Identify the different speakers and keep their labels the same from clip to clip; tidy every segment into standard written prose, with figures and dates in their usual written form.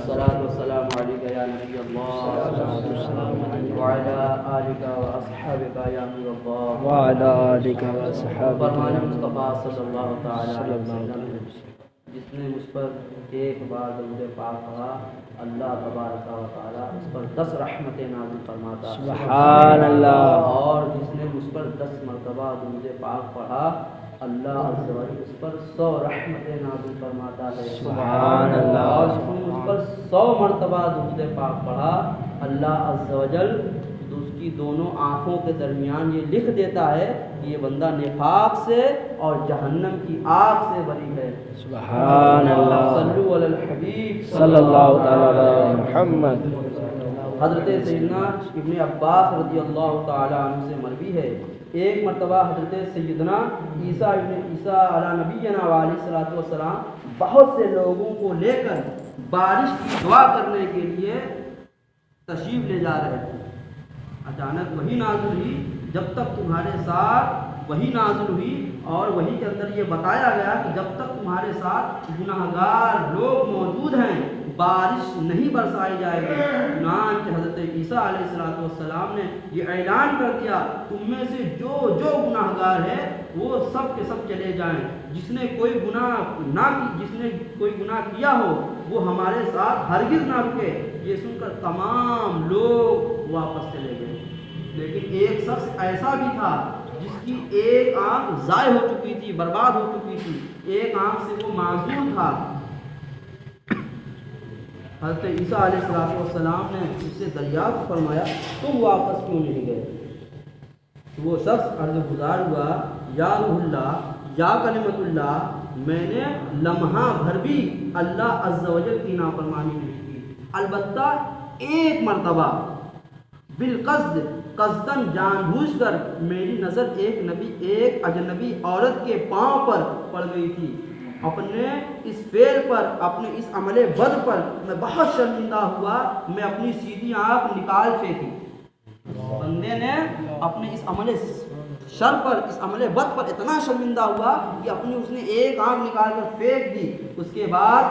Speaker 1: الصلاة والسلام عليك يا نبي الله وعلى آلك وأصحابك يا نور الله
Speaker 2: وعلى آلك وأصحابك
Speaker 1: فرمان
Speaker 2: يا
Speaker 1: مصطفیٰ صلی اللہ تعالیٰ
Speaker 2: صلی
Speaker 1: علیہ
Speaker 2: اللہ
Speaker 1: وسلم
Speaker 2: علیہ وسلم
Speaker 1: جس نے مجھ پر ایک بار درود پاک پڑھا اللہ تبارک و تعالیٰ اس پر 10 رحمتیں نازل فرماتا ہے
Speaker 2: سبحان اللہ.
Speaker 1: اور جس نے مجھ پر 10 مرتبہ درود پاک پڑھا اللہ عز و جل اس پر 100 رحمتیں نازل فرماتا ہے
Speaker 2: سبحان اللہ.
Speaker 1: اور جس نے مجھ پر 100 مرتبہ درود پاک پڑھا اللہ عز و جل اس کی دونوں آنکھوں کے درمیان یہ لکھ دیتا ہے کہ یہ بندہ نفاق سے اور جہنم کی آگ سے بری ہے.
Speaker 2: سبحان اللہ.
Speaker 1: صلو علی الحبیب
Speaker 2: صلی اللہ تعالی علی محمد.
Speaker 1: حضرت سیدنا ابن عباس رضی اللہ تعالی عنہ سے مروی ہے ایک مرتبہ حضرت سیدنا عیسیٰ علی نبینا علیہ الصلوۃ والسلام بہت سے لوگوں کو لے کر بارش کی دعا کرنے کے لیے تشریف لے جا رہے تھے. اچانک وہی نازل ہوئی جب تک تمہارے ساتھ وہی نازل ہوئی اور وہی کے اندر یہ بتایا گیا کہ جب تک تمہارے ساتھ گناہگار لوگ موجود ہیں بارش نہیں برسائی جائے گی. چنانچہ حضرت عیسیٰ علیہ السلام نے یہ اعلان کر دیا تم میں سے جو گناہگار ہے وہ سب کے سب چلے جائیں. جس نے کوئی گناہ کیا ہو وہ ہمارے ساتھ ہرگز نہ رکے. یہ سن کر تمام لوگ واپس چلے گئے. لیکن ایک شخص ایسا بھی تھا جس کی ایک آنکھ ضائع ہو چکی تھی برباد ہو چکی تھی ایک آنکھ سے وہ معذور تھا. حضرت عیسیٰ علیہ السلام نے اس سے دریافت فرمایا تم واپس کیوں نہیں گئے؟ وہ شخص عرض گزار ہوا یا روح اللہ یا کلمت اللہ میں نے لمحہ بھر بھی اللہ عز و جل کی نافرمانی نہیں کی. البتہ ایک مرتبہ بالقصد قصداً جان بوجھ کر میری نظر ایک اجنبی عورت کے پاؤں پر پڑ گئی تھی. اپنے اس فعل پر اپنے اس عمل بد پر میں بہت شرمندہ ہوا. میں اپنی سیدھی آنکھ نکال پھینکی. بندے نے اپنے اس عمل شر پر اس عمل بد پر اتنا شرمندہ ہوا کہ اس نے ایک آنکھ نکال کر پھینک دی. اس کے بعد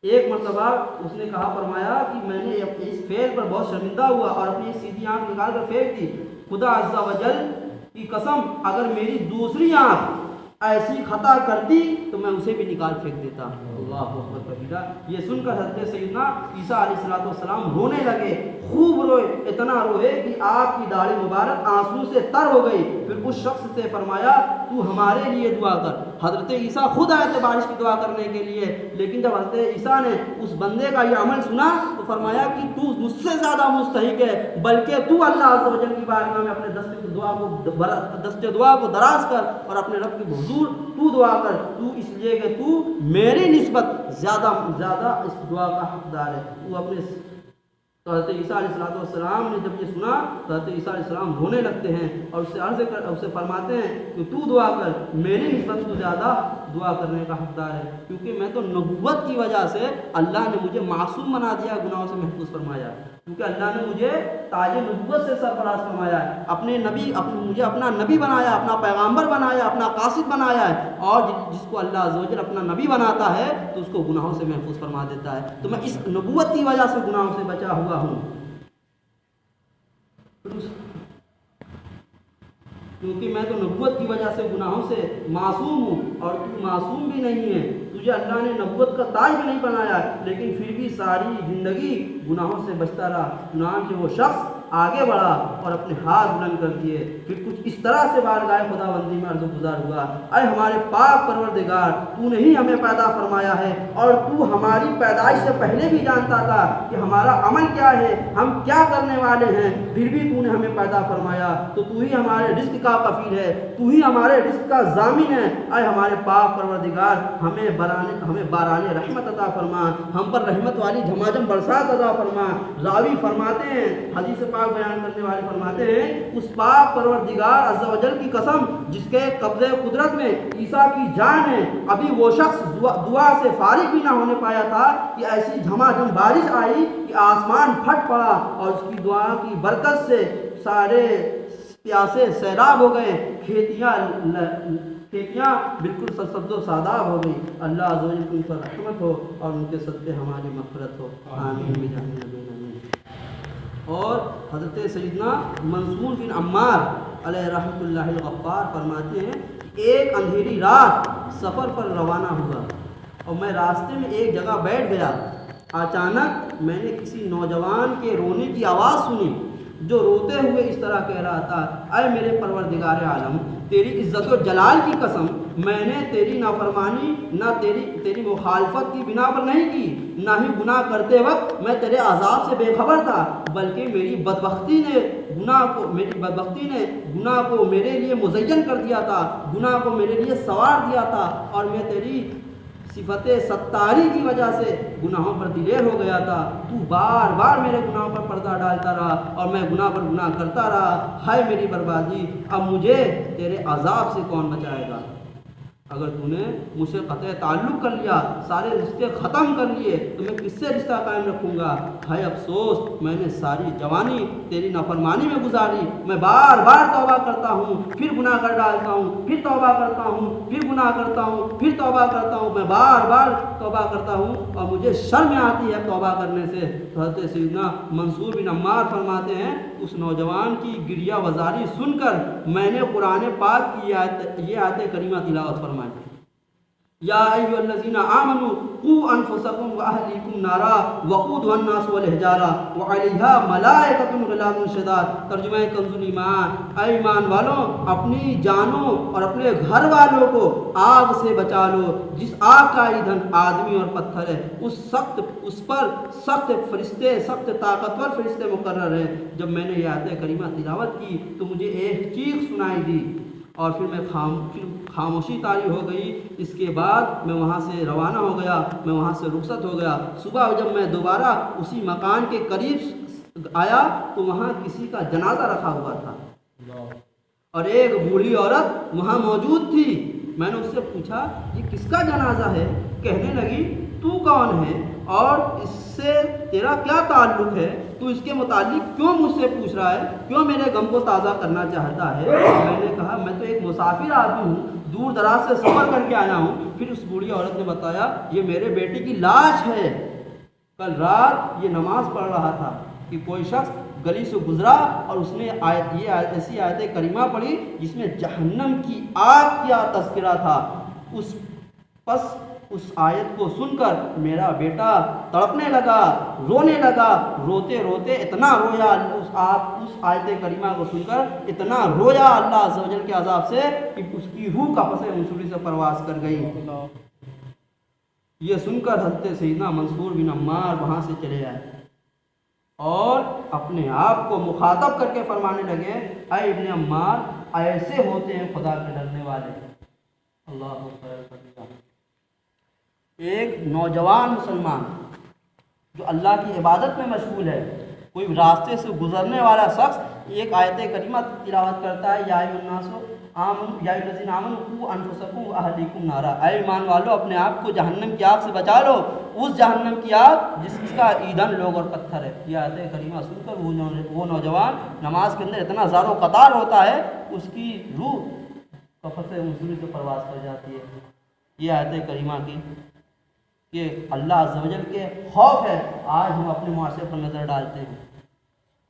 Speaker 1: ایک مرتبہ اس نے کہا فرمایا کہ میں نے اس فعل پر بہت شرمندہ ہوا اور اپنی سیدھی آنکھ نکال کر پھینک دی. خدا عز و جل کی قسم اگر میری دوسری آنکھ ایسی خطا کرتی تو میں اسے بھی نکال پھینک دیتا. اللہ اکبر کبیرہ. یہ سن کر حضرت سیدنا عیسیٰ علیہ السلام رونے لگے. خوب روئے اتنا روئے کہ آپ کی داڑھی مبارک آنسو سے تر ہو گئی. پھر اس شخص سے فرمایا تو ہمارے لیے دعا کر. حضرت عیسیٰ خود آئے تھے بارش کی دعا کرنے کے لیے لیکن جب حضرت عیسیٰ نے اس بندے کا یہ عمل سنا تو فرمایا کہ تو مجھ سے زیادہ مستحق ہے بلکہ تو اللہ عز و جل کی بارگاہ میں اپنے دست دعا کو دراز کر اور اپنے رب کے حضور تو دعا کر. تو اس لیے کہ تو میری نسبت زیادہ اس دعا کا حقدار ہے. تو اپنے حضرت عیسیٰ علیہ السلام نے جب یہ سنا تو حضرت عیسیٰ علیہ السلام رونے لگتے ہیں اور اسے فرماتے ہیں کہ تو دعا کر میری نسبت تو زیادہ دعا کرنے کا حقدار ہے کیونکہ میں تو نبوت کی وجہ سے اللہ نے مجھے معصوم بنا دیا گناہوں سے محفوظ فرمایا. کیونکہ اللہ نے مجھے تاج نبوت سے سرفراز فرمایا ہے. مجھے اپنا نبی بنایا اپنا پیغامبر بنایا اپنا قاصد بنایا ہے. اور جس کو اللہ عز و جل اپنا نبی بناتا ہے تو اس کو گناہوں سے محفوظ فرما دیتا ہے. تو میں اس نبوت کی وجہ سے گناہوں سے بچا ہوا ہوں کیونکہ میں تو نبوت کی وجہ سے گناہوں سے معصوم ہوں اور تو معصوم بھی نہیں ہے. تجھے اللہ نے نبوت کا تاج بھی نہیں بنایا لیکن پھر بھی ساری زندگی گناہوں سے بچتا رہا. چنانچہ وہ شخص آگے بڑھا اور اپنے ہاتھ بلند کر دیے. پھر کچھ اس طرح سے بارگاہ خدا بندی میں عرض گزار ہوا اے ہمارے پاک پروردگار تو نے ہی ہمیں پیدا فرمایا ہے اور تو ہماری پیدائش سے پہلے بھی جانتا تھا کہ ہمارا عمل کیا ہے ہم کیا کرنے والے ہیں پھر بھی تو نے ہمیں پیدا فرمایا. تو ہی ہمارے رزق کا کفیل ہے تو ہی ہمارے رزق کا ضامن ہے. اے ہمارے پاک پروردگار ہمیں باران رحمت عطا فرما. ہم پر رحمت والی جھماجھم برسات عطا فرما. راوی فرماتے ہیں حدیث پاک بیان کرنے والے فرماتے ہیں اس پاک پروردگار عز و جل کی قسم جس کے قبضے قدرت میں عیسیٰ کی جان ہے ابھی وہ شخص دعا سے فارغ بھی نہ ہونے پایا تھا کہ ایسی جھماجھم بارش آئی کہ آسمان پھٹ پڑا اور اس کی دعا کی برکت سے سارے پیاسے سیراب ہو گئے. کھیتیاں بالکل سرسبز و شاداب ہو گئی. اللہ عز و جل کی ان پر رحمت ہو اور ان کے صدقے ہماری مغفرت ہو. آمین بجاہ نبی آمین. اور حضرت سیدنا منصور بن عمار علیہ رحمۃ اللہ الغفار فرماتے ہیں ایک اندھیری رات سفر پر روانہ ہوا اور میں راستے میں ایک جگہ بیٹھ گیا. اچانک میں نے کسی نوجوان کے رونے کی آواز سنی جو روتے ہوئے اس طرح کہہ رہا تھا اے میرے پروردگار عالم تیری عزت و جلال کی قسم میں نے تیری نافرمانی نہ تیری مخالفت کی بنا پر نہیں کی نہ ہی گناہ کرتے وقت میں تیرے عذاب سے بے خبر تھا بلکہ میری بدبختی نے گناہ کو میرے لیے مزین کر دیا تھا گناہ کو میرے لیے سوار دیا تھا اور میں تیری صفت ستاری کی وجہ سے گناہوں پر دلیر ہو گیا تھا. تو بار بار میرے گناہوں پر پردہ ڈالتا رہا اور میں گناہ پر گناہ کرتا رہا. ہائے میری بربادی اب مجھے تیرے عذاب سے کون بچائے گا. اگر تو نے مجھ سے قطع تعلق کر لیا سارے رشتے ختم کر لیے تو میں کس سے رشتہ قائم رکھوں گا. ہائے افسوس میں نے ساری جوانی تیری نافرمانی میں گزاری. میں بار بار توبہ کرتا ہوں پھر گناہ کر ڈالتا ہوں پھر توبہ کرتا ہوں پھر گناہ کرتا ہوں پھر توبہ کرتا ہوں. میں بار بار توبہ کرتا ہوں اور مجھے شرم آتی ہے توبہ کرنے سے. حضرت سیدنا منصور بن عمار فرماتے ہیں اس نوجوان کی گریہ وزاری سن کر میں نے قرآن پاک کی یہ آیت کریمہ تلاوت فرمائی. یا ایھا الذین آمنوا قوا انفسکم واہلیکم نارا وقودھا الناس والحجارہ وعلیہا ملائکۃ غلاظ شداد. ترجمہ کنز الایمان اے ایمان والوں اپنی جانوں اور اپنے گھر والوں کو آگ سے بچا لو جس آگ کا ایندھن آدمی اور پتھر ہے. اس پر سخت طاقتور فرشتے مقرر ہیں. جب میں نے یہ آیت کریمہ تلاوت کی تو مجھے ایک چیخ سنائی دی اور پھر خاموشی طاری ہو گئی. اس کے بعد میں وہاں سے روانہ ہو گیا میں وہاں سے رخصت ہو گیا. صبح جب میں دوبارہ اسی مکان کے قریب آیا تو وہاں کسی کا جنازہ رکھا ہوا تھا اور ایک بوڑھی عورت وہاں موجود تھی. میں نے اس سے پوچھا یہ کس کا جنازہ ہے. کہنے لگی تو کون ہے اور اس سے تیرا کیا تعلق ہے. تو اس کے متعلق کیوں مجھ سے پوچھ رہا ہے کیوں میرے غم کو تازہ کرنا چاہتا ہے. میں نے کہا میں تو ایک مسافر آدمی ہوں دور دراز سے سفر کر کے آیا ہوں. پھر اس بوڑھی عورت نے بتایا یہ میرے بیٹے کی لاش ہے. کل رات یہ نماز پڑھ رہا تھا کہ کوئی شخص گلی سے گزرا اور اس نے ایسی آیت کریمہ پڑھی جس میں جہنم کی آگ کا تذکرہ تھا. اس آیت کو سن کر میرا بیٹا تڑپنے لگا رونے لگا. روتے روتے اتنا رویا اس آیت کریمہ کو سن کر اتنا رویا اللہ عز و جل کے عذاب سے کہ اس کی روح قفس منصوری سے پرواز کر گئی. یہ سن کر حضرت سیدنا منصور بن عمار وہاں سے چلے آئے اور اپنے آپ کو مخاطب کر کے فرمانے لگے اے ابن عمار ایسے ہوتے ہیں خدا کے ڈرنے والے. اللہ اکبر. ایک نوجوان مسلمان جو اللہ کی عبادت میں مشغول ہے کوئی راستے سے گزرنے والا شخص ایک آیت کریمہ تلاوت کرتا ہے یا الذین آمنوا قوا انفسکم واہلیکم نارا. اے ایمان والو اپنے آپ کو جہنم کی آگ سے بچا لو اس جہنم کی آگ جس کا ایندھن لوگ اور پتھر ہے. یہ آیت کریمہ سن کر وہ نوجوان نماز کے اندر اتنا زار و قطار ہوتا ہے اس کی روح قفس منصوری سے پرواز کر جاتی ہے. یہ آیت کریمہ کی کہ اللہ عز و جل کے خوف ہے. آج ہم اپنے معاشرے پر نظر ڈالتے ہیں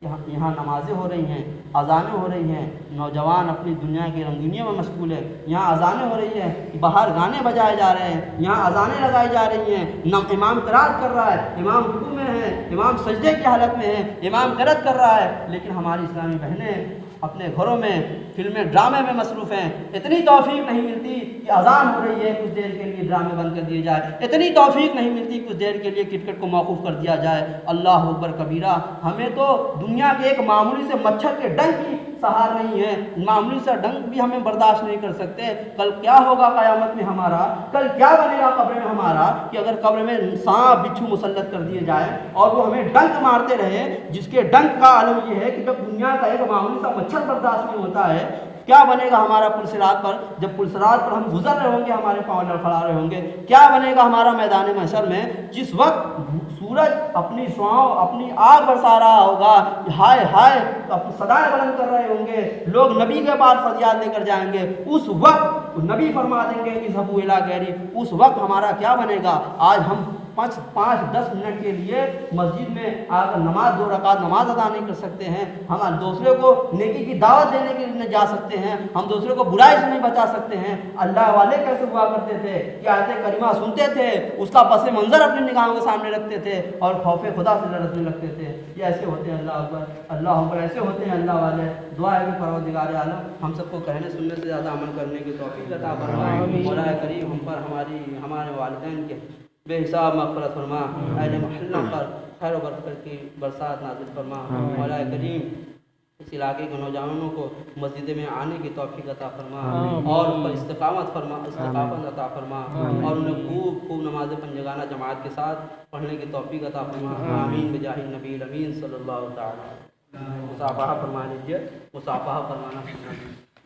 Speaker 1: یہاں نمازیں ہو رہی ہیں اذانیں ہو رہی ہیں نوجوان اپنی دنیا کی رنگینیوں میں مشغول ہے. یہاں اذانیں ہو رہی ہیں باہر گانے بجائے جا رہے ہیں یہاں اذانیں لگائی جا رہی ہیں. امام قرات کر رہا ہے امام رکوع میں ہے امام سجدے کی حالت میں ہے امام قرات کر رہا ہے. لیکن ہماری اسلامی بہنیں اپنے گھروں میں فلمیں ڈرامے میں مصروف ہیں. اتنی توفیق نہیں ملتی کہ اذان ہو رہی ہے کچھ دیر کے لیے ڈرامے بند کر دیے جائے. اتنی توفیق نہیں ملتی کچھ دیر کے لیے کرکٹ کو موقوف کر دیا جائے. اللہ اکبر کبیرہ. ہمیں تو دنیا کے ایک معمولی سے مچھر کے ڈنک کی سہار نہیں ہے. معمولی سا ڈنک بھی ہمیں برداشت نہیں کر سکتے. کل کیا ہوگا قیامت میں ہمارا کل کیا بنے گا قبر میں ہمارا کہ اگر قبر میں سانپ بچھو مسلط کر دیے جائیں اور وہ ہمیں ڈنک مارتے رہے جس کے ڈنک کا عالم یہ ہے کہ جب دنیا کا ایک معمولی سا مچھر برداشت نہیں ہوتا ہے کیا بنے گا ہمارا پلسرات پر جب پلسرات پر ہم گزر رہے ہوں گے, ہمارے پاؤں لڑکھڑا رہے ہوں گے, کیا بنے گا ہمارا میدان محشر میں جس وقت سورج اپنی شعاؤں اپنی آگ برسا رہا ہوگا, ہائے ہائے اپنی صدائیں بلند کر رہے ہوں گے, لوگ نبی کے بعد فریاد لے کر جائیں گے, اس وقت نبی فرما دیں گے اذهبوا الی غیری, اس وقت ہمارا کیا بنے گا؟ آج ہم 5-10 منٹ کے لیے مسجد میں آ کر نماز 2 رکعت نماز ادا نہیں کر سکتے ہیں, ہم دوسرے کو نیکی کی دعوت دینے کے لیے جا سکتے ہیں, ہم دوسرے کو برائی سے نہیں بچا سکتے ہیں. اللہ والے کیسے ہوا کرتے تھے کہ آیت کریمہ سنتے تھے, اس کا پس منظر اپنی نگاہوں کے سامنے رکھتے تھے اور خوف خدا سے لڑنے لگتے تھے. یہ ایسے ہوتے ہیں اللہ اکبر, اللہ اکبر, ایسے ہوتے ہیں اللہ والے. دعا ہے کہ پروردگار عالم ہم سب کو کہنے سننے سے زیادہ عمل کرنے کی توفیق عطا فرما. مولا کریم ہم پر ہمارے والدین کے بے حساب مغفرت فرما, اہل محلہ پر خیر و برکت کی برسات نازل فرما. مولا کریم اس علاقے کے نوجوانوں کو مسجد میں آنے کی توفیق عطا فرما اور ان پر استقامت عطا فرما اور انہیں خوب نماز پنجگانہ جماعت کے ساتھ پڑھنے کی توفیق عطا فرما. آمین بجاہ النبی الامین صلی اللہ تعالی. مصافحہ فرما لیجیے, مصافحہ فرمانا.